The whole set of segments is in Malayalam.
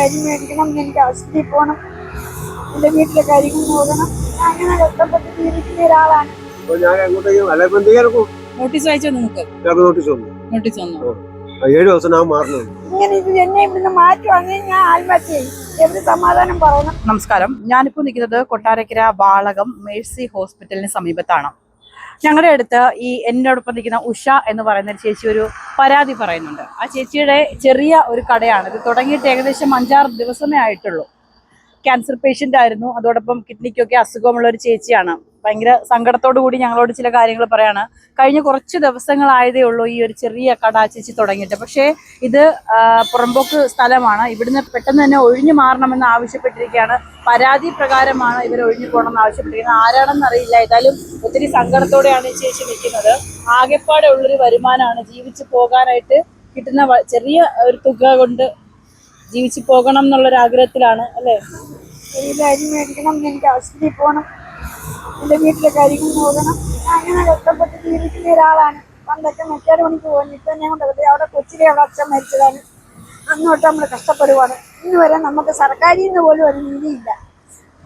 അരി മേടിക്കണം, എനിക്ക് ആശുപത്രിയിൽ പോകണം, എൻ്റെ വീട്ടിലെ കാര്യങ്ങൾ നോക്കണം. അങ്ങനെ കഷ്ടപ്പെട്ട് ജീവിക്കുന്ന ഒരാളാണ്. നോട്ടീസ് അയച്ചോ? നിങ്ങൾക്ക് നോട്ടീസ് വന്നു. 7 ദിവസം ഞാൻ മാറണം. ഇങ്ങനെ ഇത് എന്നെ ഇവിടുന്ന് മാറ്റുവാണെങ്കിൽ ഞാൻ ആത്മഹത്യ ചെയ്യും. എവിടെ സമാധാനം പറയണം. നമസ്കാരം, ഞാനിപ്പോൾ നിൽക്കുന്നത് കൊട്ടാരക്കര വാളകം മേഴ്സി ഹോസ്പിറ്റലിന് സമീപത്താണ്. ഞങ്ങളുടെ അടുത്ത് ഈ എന്നോടൊപ്പം നിൽക്കുന്ന ഉഷ എന്ന് പറയുന്ന ചേച്ചി ഒരു പരാതി പറയുന്നുണ്ട്. ആ ചേച്ചിയുടെ ചെറിയ ഒരു കടയാണ്. ഇത് തുടങ്ങിയിട്ട് ഏകദേശം 5-6 ദിവസമേ ആയിട്ടുള്ളൂ. ക്യാൻസർ പേഷ്യൻ്റ് ആയിരുന്നു. അതോടൊപ്പം കിഡ്നിക്കൊക്കെ അസുഖമുള്ള ഒരു ചേച്ചിയാണ്. ഭയങ്കര സങ്കടത്തോടു കൂടി ഞങ്ങളോട് ചില കാര്യങ്ങൾ പറയാണ്. കഴിഞ്ഞ കുറച്ച് ദിവസങ്ങളായതേ ഉള്ളൂ ഈ ഒരു ചെറിയ കട ചേച്ചി തുടങ്ങിയിട്ട്. പക്ഷേ ഇത് പുറമ്പോക്ക് സ്ഥലമാണ്. ഇവിടുന്ന് പെട്ടെന്ന് തന്നെ ഒഴിഞ്ഞു മാറണമെന്ന് ആവശ്യപ്പെട്ടിരിക്കുകയാണ്. പരാതി പ്രകാരമാണ് ഇവർ ഒഴിഞ്ഞു പോകണമെന്ന് ആവശ്യപ്പെട്ടിരിക്കുന്നത്. ആരാണെന്ന് അറിയില്ല. ഏതായാലും ഒത്തിരി സങ്കടത്തോടെയാണ് ഈ ചേച്ചി നിൽക്കുന്നത്. ആകെപ്പാടെ ഉള്ളൊരു വരുമാനമാണ്. ജീവിച്ചു പോകാനായിട്ട് കിട്ടുന്ന ചെറിയ ഒരു തുക കൊണ്ട് ജീവിച്ചു പോകണം എന്നുള്ളൊരു ആഗ്രഹത്തിലാണ് അല്ലേ? എനിക്ക് അരി മേടിക്കണം, എനിക്ക് ആശുപത്രിയിൽ പോകണം, എൻ്റെ വീട്ടിലെ കാര്യങ്ങൾ നോക്കണം. അങ്ങനെ കഷ്ടപ്പെട്ട് ജീവിക്കുന്ന ഒരാളാണ്. പണ്ടൊക്കെ മെക്കാട് പണിക്ക് പോകുന്നു. ഇപ്പം ഞാൻ കൊണ്ട് അവിടെ കൊച്ചിലെ അവിടെ അച്ഛൻ മരിച്ചതാണ്. അന്നോട്ട് നമ്മൾ കഷ്ടപ്പെടുവാണ്. ഇന്ന് വരെ നമുക്ക് സർക്കാരിൽ നിന്ന് പോലും ഒരു നീതിയില്ല.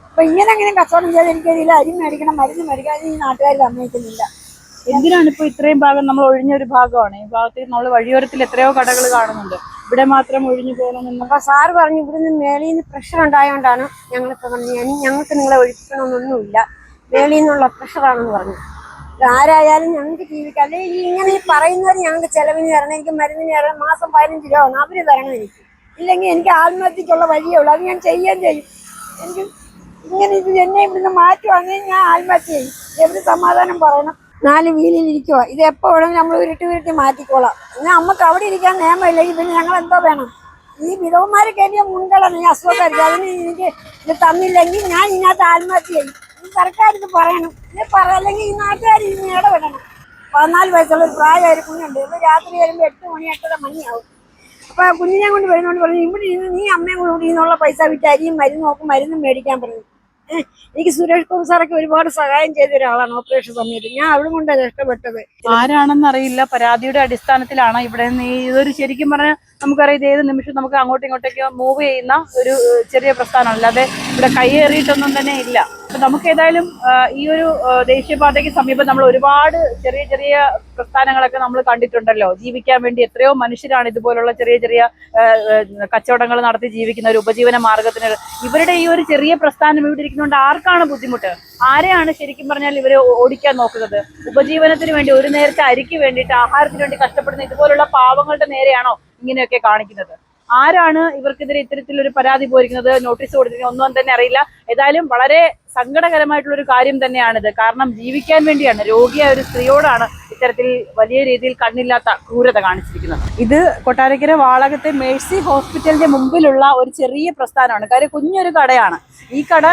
അപ്പം ഇങ്ങനെ കച്ചവടം ചെയ്ത് എനിക്കതിൽ അരി മേടിക്കണം, മരുന്ന് മേടിക്കണം, ഈ നാട്ടുകാർ സമ്മതിക്കുന്നില്ല. എന്തിനാണ് ഇപ്പോൾ ഇത്രയും ഭാഗം നമ്മൾ ഒഴിഞ്ഞൊരു ഭാഗമാണ്? ഈ ഭാഗത്ത് നമ്മൾ വഴിയോരത്തിൽ എത്രയോ കടകൾ കാണുന്നുണ്ട്. ഇവിടെ മാത്രം ഒഴിഞ്ഞു പോകണമെന്ന്. അപ്പോൾ സാറ് പറഞ്ഞു ഇവിടുന്ന് മേളിൽ നിന്ന് പ്രഷർ ഉണ്ടായതുകൊണ്ടാണ് ഞങ്ങളിപ്പോൾ പറഞ്ഞു, ഞങ്ങൾക്ക് നിങ്ങളെ ഒഴിപ്പിക്കണമെന്നൊന്നുമില്ല, മേളിൽ നിന്നുള്ള പ്രഷറാണെന്ന് പറഞ്ഞു. ആരായാലും ഞങ്ങൾക്ക് ജീവിക്കാം. അല്ലെങ്കിൽ ഇങ്ങനെ ഈ പറയുന്നവർ ഞങ്ങൾക്ക് ചിലവിന് തരണം, എനിക്ക് മരുന്നിന് തരണം, മാസം 15 രൂപ വേണം, അവർ തരണം എനിക്ക്. ഇല്ലെങ്കിൽ എനിക്ക് ആത്മഹത്യക്കുള്ള വഴിയേ ഉള്ളൂ. അത് ഞാൻ ചെയ്യുകയും ചെയ്യും. എനിക്ക് ഇങ്ങനെ ഇത് എന്നെ ഇവിടുന്ന് മാറ്റുവാണെങ്കിൽ ഞാൻ ആത്മഹത്യ ചെയ്യും. എവിടെ സമാധാനം പറയണം. 4 വീലിലിരിക്കുക. ഇത് എപ്പോൾ വേണമെങ്കിൽ നമ്മൾ ഉരുട്ടി മാറ്റിക്കോളാം. എന്നാൽ നമുക്ക് അവിടെ ഇരിക്കാൻ നിയമമില്ലെങ്കിൽ പിന്നെ ഞങ്ങൾ എന്തോ വേണം? ഈ വിധവന്മാരെ കയറ്റിയ മുൻകളാണ് ഈ അസുഖക്കാർക്ക്. അതിന് എനിക്ക് ഇത് തന്നില്ലെങ്കിൽ ഞാൻ ഇതിനകത്ത് ആത്മഹത്യ ചെയ്യും. ഈ സർക്കാർ ഇത് പറയണം. ഇത് അല്ലെങ്കിൽ ഈ നാട്ടുകാർ ഇതിന് ഇടപെടണം. 14 വയസ്സുള്ള ഒരു പ്രായമായ ഒരു കുഞ്ഞുണ്ട്. ഇപ്പോൾ രാത്രി വരുമ്പോൾ 8 മണി 8:30 മണിയാവും. അപ്പോൾ ആ കുഞ്ഞിനെ കൊണ്ട് വരുന്നോണ്ട് പറഞ്ഞു ഇവിടെ ഇരുന്ന് നീ അമ്മയും കൂടി ഇതിനുള്ള പൈസ വിറ്റ് അരിയും മരുന്നും മേടിക്കാൻ പറഞ്ഞു. എനിക്ക് സുരേഷ് ഗോപി സാറൊക്കെ ഒരുപാട് സഹായം ചെയ്ത ഒരാളാണ് ഓപ്പറേഷൻ സമയത്ത്. ഞാൻ അവിടെ കൊണ്ടാണ് രക്ഷപ്പെട്ടത്. ആരാണെന്നറിയില്ല. പരാതിയുടെ അടിസ്ഥാനത്തിലാണ് ഇവിടെ നിന്ന് ഇതൊരു ശരിക്കും പറഞ്ഞാൽ നമുക്കറിയാം ഇത് ഏത് നിമിഷം നമുക്ക് അങ്ങോട്ടും ഇങ്ങോട്ടേക്ക് മൂവ് ചെയ്യുന്ന ഒരു ചെറിയ പ്രസ്ഥാനമാണ്. അല്ലാതെ ഇവിടെ കൈയേറിയിട്ടൊന്നും തന്നെ ഇല്ല. അപ്പൊ നമുക്ക് ഏതായാലും ഈ ഒരു ദേശീയപാതയ്ക്ക് സമീപം നമ്മൾ ഒരുപാട് ചെറിയ ചെറിയ പ്രസ്ഥാനങ്ങളൊക്കെ നമ്മൾ കണ്ടിട്ടുണ്ടല്ലോ. ജീവിക്കാൻ വേണ്ടി എത്രയോ മനുഷ്യരാണ് ഇതുപോലുള്ള ചെറിയ ചെറിയ കച്ചവടങ്ങൾ നടത്തി ജീവിക്കുന്ന ഒരു ഉപജീവന മാർഗത്തിന്. ഇവരുടെ ഈ ഒരു ചെറിയ പ്രസ്ഥാനം ഇവിടെ ഇരിക്കുന്നതുകൊണ്ട് ആർക്കാണ് ബുദ്ധിമുട്ട്? ആരെയാണ് ശരിക്കും പറഞ്ഞാൽ ഇവർ ഓടിക്കാൻ നോക്കുന്നത്? ഉപജീവനത്തിന് വേണ്ടി ഒരു നേരത്തെ അരിക്ക് വേണ്ടിയിട്ട് ആഹാരത്തിന് വേണ്ടി കഷ്ടപ്പെടുന്ന ഇതുപോലുള്ള പാവങ്ങളുടെ നേരെയാണോ ഇങ്ങനെയൊക്കെ കാണിക്കുന്നത്? ആരാണ് ഇവർക്കെതിരെ ഇത്തരത്തിലൊരു പരാതി പോയിരിക്കുന്നത്, നോട്ടീസ് കൊടുത്തിരിക്കുന്നത് ഒന്നും തന്നെ അറിയില്ല. ഏതായാലും വളരെ സങ്കടകരമായിട്ടുള്ള ഒരു കാര്യം തന്നെയാണിത്. കാരണം ജീവിക്കാൻ വേണ്ടിയാണ് രോഗിയായ ഒരു സ്ത്രീയോടാണ് ഇത്തരത്തിൽ വലിയ രീതിയിൽ കണ്ണില്ലാത്ത ക്രൂരത കാണിച്ചിരിക്കുന്നത്. ഇത് കൊട്ടാരക്കര വാളകത്തെ മേഴ്സി ഹോസ്പിറ്റലിന്റെ മുമ്പിലുള്ള ഒരു ചെറിയ പ്രസ്ഥാനമാണ്. കാര്യം കുഞ്ഞൊരു കടയാണ്. ഈ കട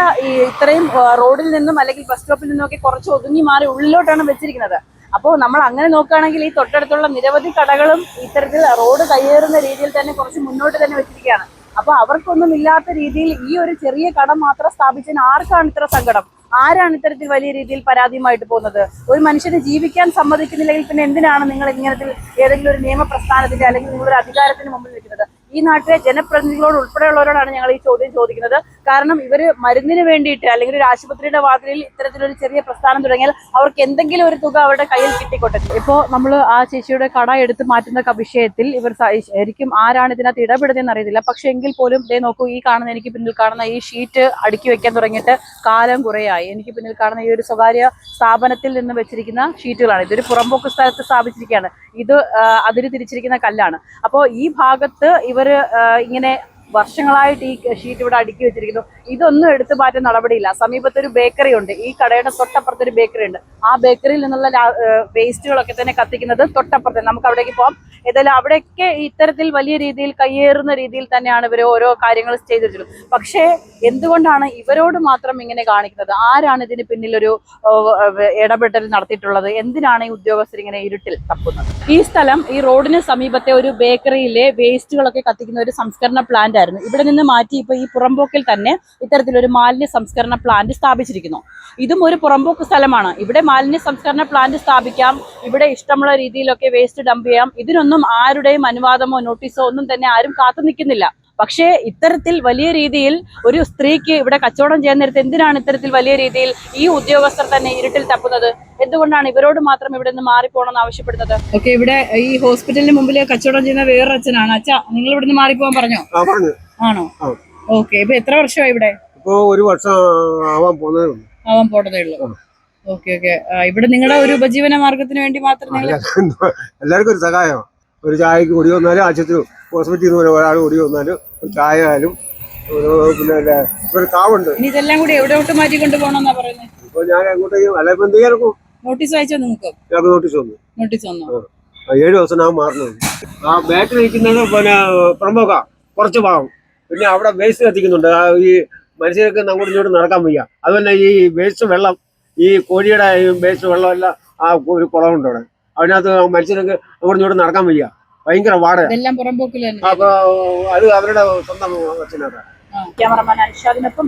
ഇത്രയും റോഡിൽ നിന്നും അല്ലെങ്കിൽ ബസ് സ്റ്റോപ്പിൽ നിന്നൊക്കെ കുറച്ച് ഒതുങ്ങി മാറി ഉള്ളിലോട്ടാണ് വെച്ചിരിക്കുന്നത്. അപ്പോൾ നമ്മൾ അങ്ങനെ നോക്കുകയാണെങ്കിൽ ഈ തൊട്ടടുത്തുള്ള നിരവധി കടകളും ഇത്തരത്തിൽ റോഡ് കയ്യേറുന്ന രീതിയിൽ തന്നെ കുറച്ച് മുന്നോട്ട് തന്നെ വെച്ചിരിക്കുകയാണ്. അപ്പോൾ അവർക്കൊന്നും ഇല്ലാത്ത രീതിയിൽ ഈ ഒരു ചെറിയ കട മാത്രം സ്ഥാപിച്ചതിന് ആർക്കാണ് ഇത്ര സങ്കടം? ആരാണ് ഇത്തരത്തിൽ വലിയ രീതിയിൽ പരാതിയുമായിട്ട് പോകുന്നത്? ഒരു മനുഷ്യന് ജീവിക്കാൻ സമ്മതിക്കുന്നില്ലെങ്കിൽ പിന്നെ എന്തിനാണ് നിങ്ങൾ ഇങ്ങനത്തിൽ ഏതെങ്കിലും ഒരു നിയമ പ്രസ്ഥാനത്തിന്റെ അല്ലെങ്കിൽ നിങ്ങളൊരു അധികാരത്തിന് മുമ്പിൽ നിൽക്കുന്നത്? ഈ നാട്ടിലെ ജനപ്രതിനിധികളോട് ഉൾപ്പെടെയുള്ളവരോടാണ് ഞങ്ങൾ ഈ ചോദ്യം ചോദിക്കുന്നത്. കാരണം ഇവർ മരുന്നിന് വേണ്ടിയിട്ട് അല്ലെങ്കിൽ ഒരു ആശുപത്രിയുടെ വാതിലിൽ ഇത്തരത്തിലൊരു ചെറിയ പ്രസ്ഥാനം തുടങ്ങിയാൽ അവർക്ക് എന്തെങ്കിലും ഒരു തുക അവരുടെ കയ്യിൽ കിട്ടിക്കൊട്ടെ. ഇപ്പോൾ നമ്മൾ ആ ചേച്ചിയുടെ കട എടുത്ത് മാറ്റുന്ന വിഷയത്തിൽ ഇവർ ശരിക്കും ആരാണ് ഇതിനകത്ത് ഇടപെടുന്നതെന്ന് അറിയത്തില്ല. പക്ഷെ എങ്കിൽ പോലും ദേ നോക്കൂ, ഈ കാണുന്ന എനിക്ക് പിന്നിൽ കാണുന്ന ഈ ഷീറ്റ് അടുക്കി വെക്കാൻ തുടങ്ങിയിട്ട് കാലം കുറേയായി. എനിക്ക് പിന്നിൽ കാണുന്ന ഈ ഒരു സ്വകാര്യ സ്ഥാപനത്തിൽ നിന്ന് വെച്ചിരിക്കുന്ന ഷീറ്റുകളാണ്. ഇതൊരു പുറമ്പോക്ക് സ്ഥലത്ത് സ്ഥാപിച്ചിരിക്കുകയാണ്. ഇത് അതിന് തിരിച്ചിരിക്കുന്ന കല്ലാണ്. അപ്പോൾ ഈ ഭാഗത്ത് ഇവർ ഇങ്ങനെ വർഷങ്ങളായിട്ട് ഈ ഷീറ്റ് ഇവിടെ അടുക്കി വെച്ചിരിക്കുന്നു. ഇതൊന്നും എടുത്തു മാറ്റാൻ നടപടിയില്ല. സമീപത്തൊരു ബേക്കറി ഉണ്ട്. ഈ കടയുടെ തൊട്ടപ്പുറത്തൊരു ബേക്കറി ഉണ്ട്. ആ ബേക്കറിയിൽ നിന്നുള്ള വേസ്റ്റുകളൊക്കെ തന്നെ കത്തിക്കുന്നത് തൊട്ടപ്പുറത്ത്. നമുക്ക് അവിടേക്ക് പോകാം. ഏതായാലും അവിടെയൊക്കെ ഇത്തരത്തിൽ വലിയ രീതിയിൽ കയ്യേറുന്ന രീതിയിൽ തന്നെയാണ് ഇവർ ഓരോ കാര്യങ്ങൾ ചെയ്തിട്ടുള്ളത്. പക്ഷേ എന്തുകൊണ്ടാണ് ഇവരോട് മാത്രം ഇങ്ങനെ കാണിക്കുന്നത്? ആരാണ് ഇതിന് പിന്നിലൊരു ഇടപെടൽ നടത്തിയിട്ടുള്ളത്? എന്തിനാണ് ഈ ഉദ്യോഗസ്ഥർ ഇങ്ങനെ ഇരുട്ടിൽ തപ്പുന്നത്? ഈ സ്ഥലം ഈ റോഡിന് സമീപത്തെ ഒരു ബേക്കറിയിലെ വേസ്റ്റുകളൊക്കെ കത്തിക്കുന്ന ഒരു സംസ്കരണ പ്ലാന്റ് ആയിരുന്നു. ഇവിടെ നിന്ന് മാറ്റി ഇപ്പോൾ ഈ പുറമ്പോക്കിൽ തന്നെ ഇത്തരത്തിലൊരു മാലിന്യ സംസ്കരണ പ്ലാന്റ് സ്ഥാപിച്ചിരിക്കുന്നു. ഇതും ഒരു പുറമ്പോക്ക് സ്ഥലമാണ്. ഇവിടെ മാലിന്യ സംസ്കരണ പ്ലാന്റ് സ്ഥാപിക്കാം, ഇവിടെ ഇഷ്ടമുള്ള രീതിയിലൊക്കെ വേസ്റ്റ് ഡംപ് ചെയ്യാം. ഇതിനൊന്നും ആരുടെയും അനുവാദമോ നോട്ടീസോ ഒന്നും തന്നെ ആരും കാത്തു നിൽക്കുന്നില്ല. പക്ഷേ ഇത്തരത്തിൽ വലിയ രീതിയിൽ ഒരു സ്ത്രീക്ക് ഇവിടെ കച്ചവടം ചെയ്യാൻ നേരത്തെ എന്തിനാണ് ഇത്തരത്തിൽ വലിയ രീതിയിൽ ഈ ഉദ്യോഗസ്ഥർ തന്നെ ഇരുട്ടിൽ തപ്പുന്നത്? എന്തുകൊണ്ടാണ് ഇവരോട് മാത്രം ഇവിടെ നിന്ന് മാറിപ്പോകണമെന്ന് ആവശ്യപ്പെടുന്നത്? ഓക്കെ, ഇവിടെ ഈ ഹോസ്പിറ്റലിന് മുമ്പിൽ കച്ചവടം ചെയ്യുന്ന വേറൊരു അച്ഛനാണ്. അച്ഛാ, നിങ്ങൾ ഇവിടെ നിന്ന് മാറിപ്പോകാൻ പറഞ്ഞോ? ആണോ? ഓക്കെ, ഇപ്പൊ എത്ര വർഷമായി ഇവിടെ? ഇപ്പൊ ഒരു വർഷം ആവാൻ പോകുന്നതേ ഉള്ളൂ. Okay okay. ഇവിടെ നിങ്ങളുടെ ഒരു ഉപജീവന മാർഗത്തിന് വേണ്ടി മാത്രം എല്ലാവർക്കും ഒരു സഹായം. ഒരു ചായക്ക് കുടി വന്നാലും ആശുപത്രി ഹോസ്പിറ്റലിൽ നിന്ന് ഒരാൾ കുടി വന്നാലും ഒരു ചായ ആയാലും പിന്നെ ഒരു കാവുണ്ട്. ഇനി ഇതെല്ലാം കൂടി എവിടോട്ട് മാറ്റി കൊണ്ടുപോകണമെന്നാ പറയുന്നത്? ഇപ്പൊ ഞാൻ അങ്ങോട്ടേക്ക് അല്ല ഇപ്പൊ എന്ത് ചെയ്യാനും നോട്ടീസ് അയച്ചോ? നിങ്ങൾക്ക് ഞങ്ങൾക്ക് നോട്ടീസ് വന്നു. 7 ദിവസം ഞാൻ മാറുന്നത്. ആ ബാക്കിൽ നിൽക്കുന്നത് പിന്നെ പ്രമുഖ കുറച്ച് ഭാഗം. പിന്നെ അവിടെ വേസ്റ്റ് കത്തിക്കുന്നുണ്ട്. ഈ മനുഷ്യർക്ക് അങ്ങോട്ടും ഇങ്ങോട്ടും നടക്കാൻ വയ്യ. അതുപോലെ ഈ വേസ്റ്റ് വെള്ളം, ഈ കോഴിയുടെ വേസ്റ്റ് വെള്ളം എല്ലാം ആ ഒരു കുളമുണ്ട് അവിടെ. അതിനകത്ത് മനുഷ്യർക്ക് അങ്ങോട്ടും ഇങ്ങോട്ടും നടക്കാൻ വയ്യ. ഭയങ്കര വാടക. പുറമ്പോക്കിൽ അപ്പൊ അത് അവരുടെ സ്വന്തം അച്ഛനാണ്. ക്യാമറമാൻ അൻഷാദിനൊപ്പം